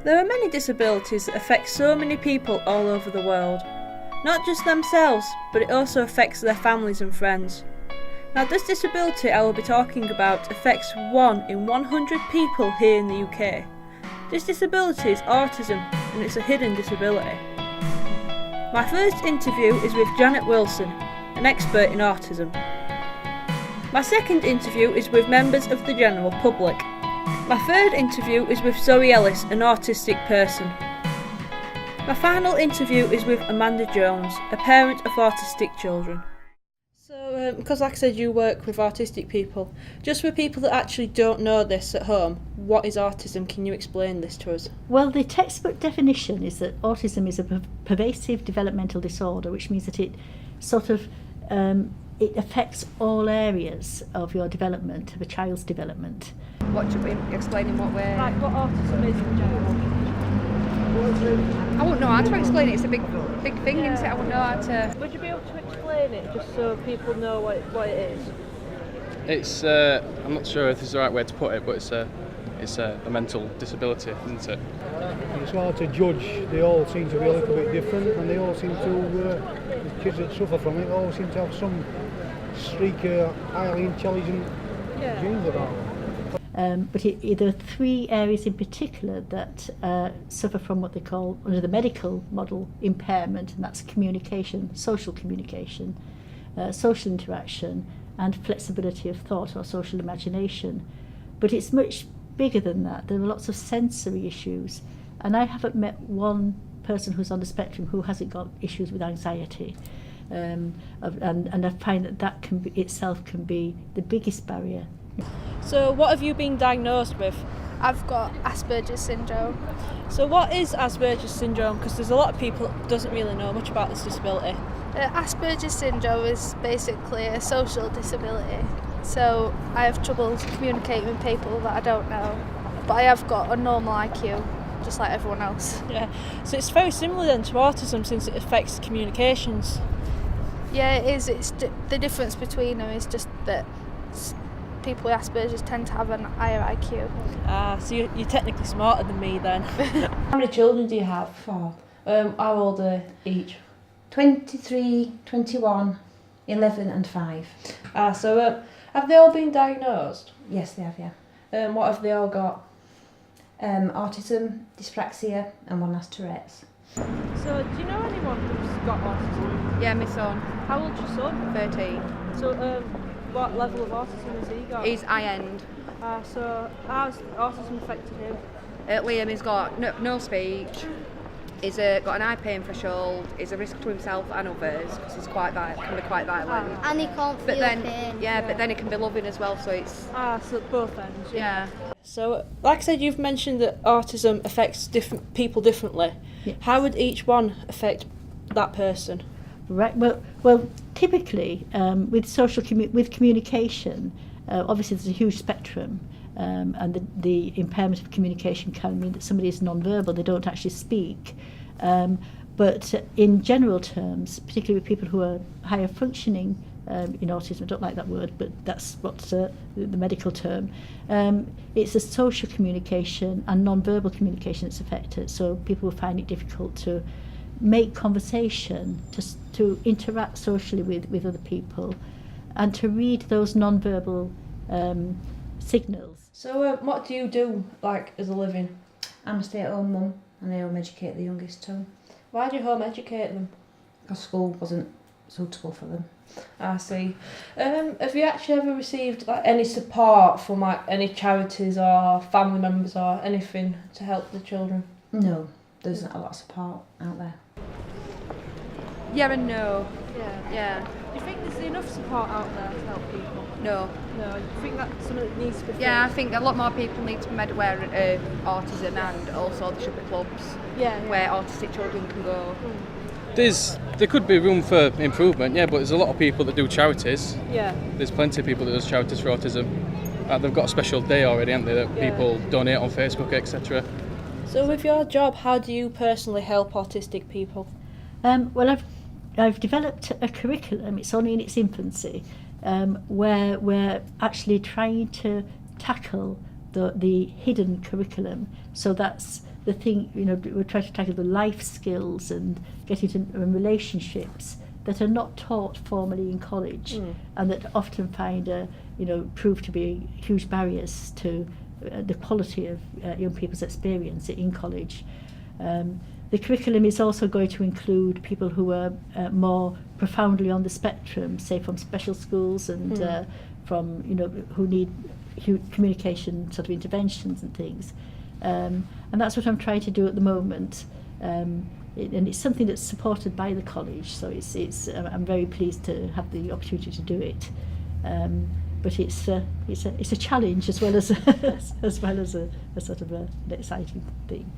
There are many disabilities that affect so many people all over the world. Not just themselves, but it also affects their families and friends. Now, this disability I will be talking about affects 1 in 100 people here in the UK. This disability is autism, and it's a hidden disability. My first interview is with Janet Wilson, an expert in autism. My second interview is with members of the general public. My third interview is with Zoe Ellis, an autistic person. My final interview is with Amanda Jones, a parent of autistic children. So, because like I said, you work with autistic people, just for people that actually don't know this at home, what is autism? Can you explain this to us? Well, the textbook definition is that autism is a pervasive developmental disorder, which means that it sort of it affects all areas of your development, of a child's development. What should we explain in what way? Like what autism is in general. I wouldn't know how to explain it. It's a big thing, isn't it? I wouldn't know how to. Would you be able to explain it just so people know what it is? It's I'm not sure if this is the right way to put it, but it's a mental disability, isn't it? It's hard to judge. They all seem to be a little bit different, and they all seem to, the kids that suffer from it, all seem to have some streak of highly intelligent genes about them. But there are 3 areas in particular that suffer from what they call, under the medical model, impairment, and that's communication, social interaction, and flexibility of thought or social imagination. But it's much bigger than that. There are lots of sensory issues, and I haven't met one person who's on the spectrum who hasn't got issues with anxiety. And I find that can be the biggest barrier. So what have you been diagnosed with? I've got Asperger's syndrome. So what is Asperger's syndrome? Because there's a lot of people that doesn't really know much about this disability. Asperger's syndrome is basically a social disability. So I have trouble communicating with people that I don't know. But I have got a normal IQ, just like everyone else. Yeah. So it's very similar then to autism since it affects communications. Yeah, it is. It's the difference between them is just that people with Asperger's tend to have an higher IQ. So you're technically smarter than me then. How many children do you have? 4. How old are each? 23, 21, 11 and 5. So have they all been diagnosed? Yes, they have, yeah. What have they all got? Autism, dyspraxia and one has Tourette's. So do you know anyone who's got autism? Yeah, my son. How old's your son? 13. So what level of autism has he got? He's high end. So how's autism affected him? Liam has got no speech. He's got an eye pain threshold. He's a risk to himself and others because he's can be quite violent. And he can't feel pain. But then he can be loving as well. So it's So both ends. yeah. So like I said, you've mentioned that autism affects different people differently. Yes. How would each one affect that person? Right. Well, typically with communication, obviously there's a huge spectrum, and the impairment of communication can mean that somebody is non-verbal; they don't actually speak. But in general terms, particularly with people who are higher functioning in autism, I don't like that word, but that's what's the medical term. It's a social communication and non-verbal communication that's affected. So people will find it difficult to make conversation, to interact socially with other people, and to read those non-verbal signals. So what do you do like as a living? I'm a stay-at-home mum and I home educate the youngest too. Why do you home educate them? Because school wasn't suitable for them. I see. Have you actually ever received like any support from like any charities or family members or anything to help the children? No, there's not a lot of support out there. Yeah and no. Yeah. Do you think there's enough support out there to help people? No. No. You think that's something that needs to be fixed? Yeah, I think a lot more people need to be made aware of autism, and also there should be clubs where autistic children can go. There could be room for improvement, yeah, but there's a lot of people that do charities. Yeah. There's plenty of people that do charities for autism. They've got a special day already, haven't they, that people donate on Facebook, etc. So with your job, how do you personally help autistic people? Well, I've developed a curriculum. It's only in its infancy, where we're actually trying to tackle the hidden curriculum. So that's the thing, we're trying to tackle the life skills and get into relationships that are not taught formally in college, and that often prove to be huge barriers to the quality of young people's experience in college. The curriculum is also going to include people who are more profoundly on the spectrum, say from special schools and from who need communication sort of interventions and things. And that's what I'm trying to do at the moment. And it's something that's supported by the college, so I'm very pleased to have the opportunity to do it. But it's a challenge as well as as well as a sort of an exciting thing.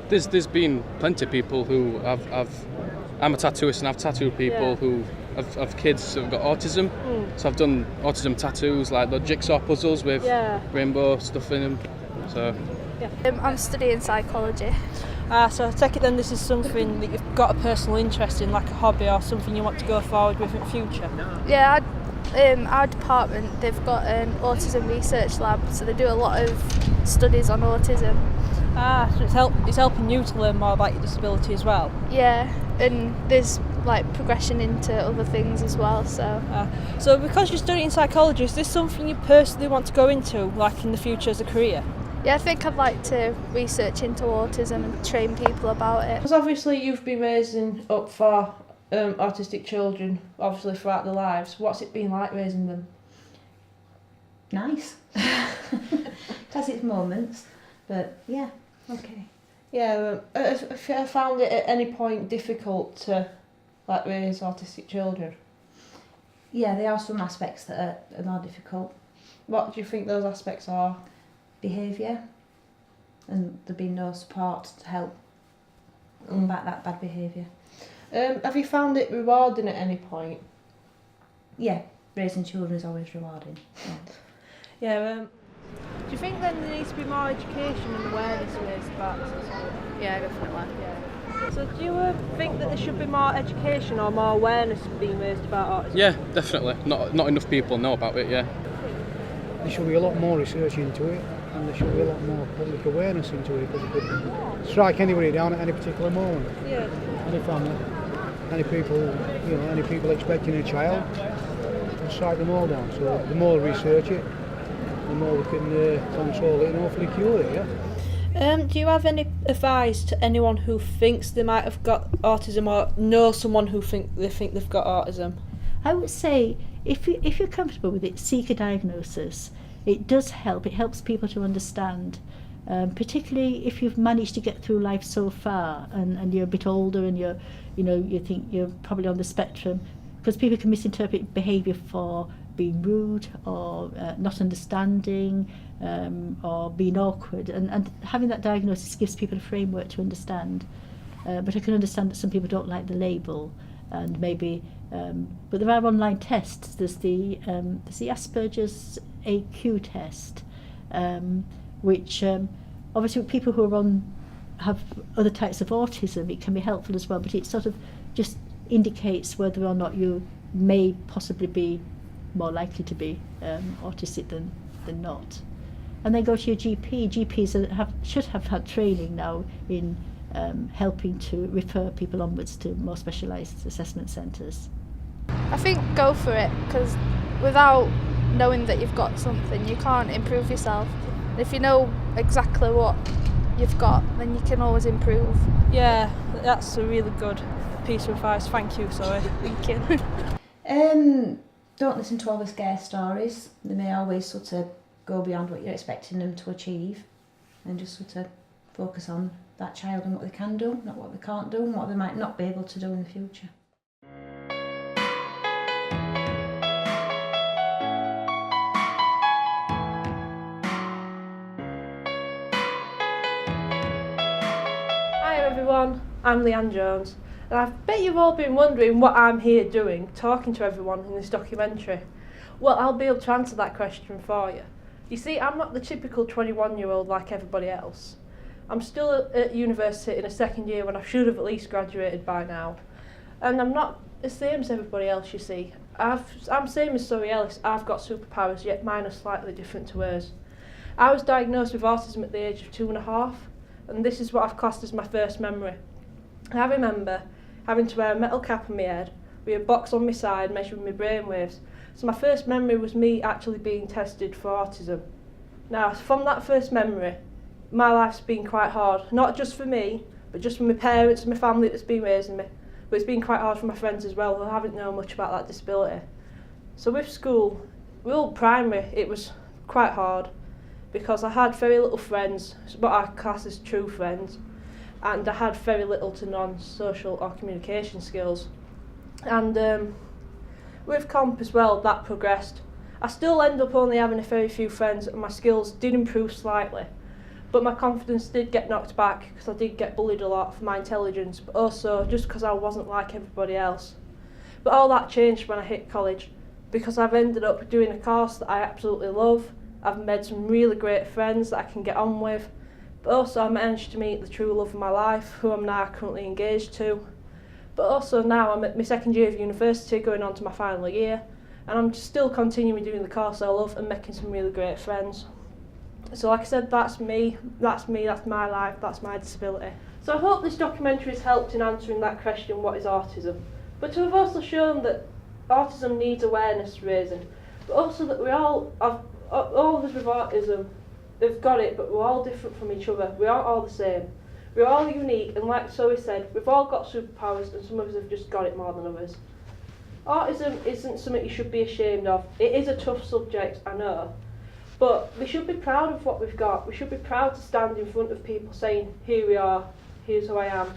There's been plenty of people who I'm a tattooist and I've tattooed people who have kids who've got autism. So I've done autism tattoos, like the jigsaw puzzles with rainbow stuff in them. So I'm studying psychology. So I take it then this is something that you've got a personal interest in, like a hobby or something you want to go forward with in the future? Yeah, our department, they've got an autism research lab, so they do a lot of studies on autism. So it's helping you to learn more about your disability as well? Yeah, and there's like progression into other things as well. So because you're studying psychology, is this something you personally want to go into, like in the future as a career? Yeah, I think I'd like to research into autism and train people about it. Because obviously you've been raising up for autistic children, obviously throughout their lives. What's it been like raising them? Nice. It has its moments, but yeah, okay. Yeah, have you found it at any point difficult to raise autistic children? Yeah, there are some aspects that are more difficult. What do you think those aspects are? Behaviour, and there being no support to help combat that bad behaviour. Have you found it rewarding at any point? Yeah, raising children is always rewarding. Yeah. Do you think then there needs to be more education and awareness raised about this as well? Yeah, definitely. Yeah. So do you think that there should be more education or more awareness being raised about autism? yeah, definitely. Not enough people know about it. Yeah. There should be a lot more research into it, and there should be a lot more public awareness into it, because it could strike anybody down at any particular moment. Yeah. Any family, any people expecting a child, will strike them all down. So the more we research it, the more we can control it and hopefully cure it. Yeah. Do you have any advice to anyone who thinks they might have got autism or know someone who think they've got autism? I would say if you're comfortable with it, seek a diagnosis. It does help. It helps people to understand, particularly if you've managed to get through life so far and you're a bit older and you think you're probably on the spectrum, because people can misinterpret behaviour for being rude or not understanding or being awkward, and having that diagnosis gives people a framework to understand. But I can understand that some people don't like the label, and maybe but there are online tests. There's the Aspergers AQ test, which obviously with people who have other types of autism, it can be helpful as well, but it sort of just indicates whether or not you may possibly be more likely to be autistic than not. And then go to your GP. GPs should have had training now in helping to refer people onwards to more specialised assessment centres. I think go for it, because without knowing that you've got something, you can't improve yourself. And if you know exactly what you've got, then you can always improve. Yeah, that's a really good piece of advice. Thank you, Zoe. Thank you. Don't listen to all the scare stories. They may always sort of go beyond what you're expecting them to achieve, and just sort of focus on that child and what they can do, not what they can't do, and what they might not be able to do in the future. Hi everyone, I'm Leanne Jones, and I bet you've all been wondering what I'm here doing, talking to everyone in this documentary. Well, I'll be able to answer that question for you. You see, I'm not the typical 21-year-old like everybody else. I'm still at university in a second year when I should have at least graduated by now. And I'm not the same as everybody else, you see. I'm same as Zoe Ellis. I've got superpowers, yet mine are slightly different to hers. I was diagnosed with autism at the age of 2.5. and this is what I've classed as my first memory. I remember having to wear a metal cap on my head with a box on my side measuring my brainwaves. So my first memory was me actually being tested for autism. Now, from that first memory, my life's been quite hard, not just for me, but just for my parents and my family that's been raising me. But it's been quite hard for my friends as well, who haven't known much about that disability. So with school, all primary, it was quite hard because I had very little friends, what I class as true friends, and I had very little to non-social or communication skills. And with comp as well, that progressed. I still end up only having a very few friends, and my skills did improve slightly, but my confidence did get knocked back because I did get bullied a lot for my intelligence, but also just because I wasn't like everybody else. But all that changed when I hit college, because I've ended up doing a course that I absolutely love. I've made some really great friends that I can get on with, but also I managed to meet the true love of my life, who I'm now currently engaged to. But also now I'm at my second year of university, going on to my final year, and I'm still continuing doing the course I love and making some really great friends. So like I said, that's me, that's my life, that's my disability. So I hope this documentary has helped in answering that question, what is autism? But to have also shown that autism needs awareness raising, but also that we all of us with autism have got it, but we're all different from each other. We aren't all the same. We're all unique, and like Zoe said, we've all got superpowers, and some of us have just got it more than others. Autism isn't something you should be ashamed of. It is a tough subject, I know, but we should be proud of what we've got. We should be proud to stand in front of people saying, here we are, here's who I am.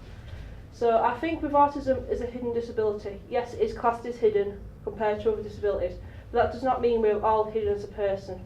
So I think with autism as a hidden disability, yes, it is classed as hidden compared to other disabilities, but that does not mean we're all hidden as a person.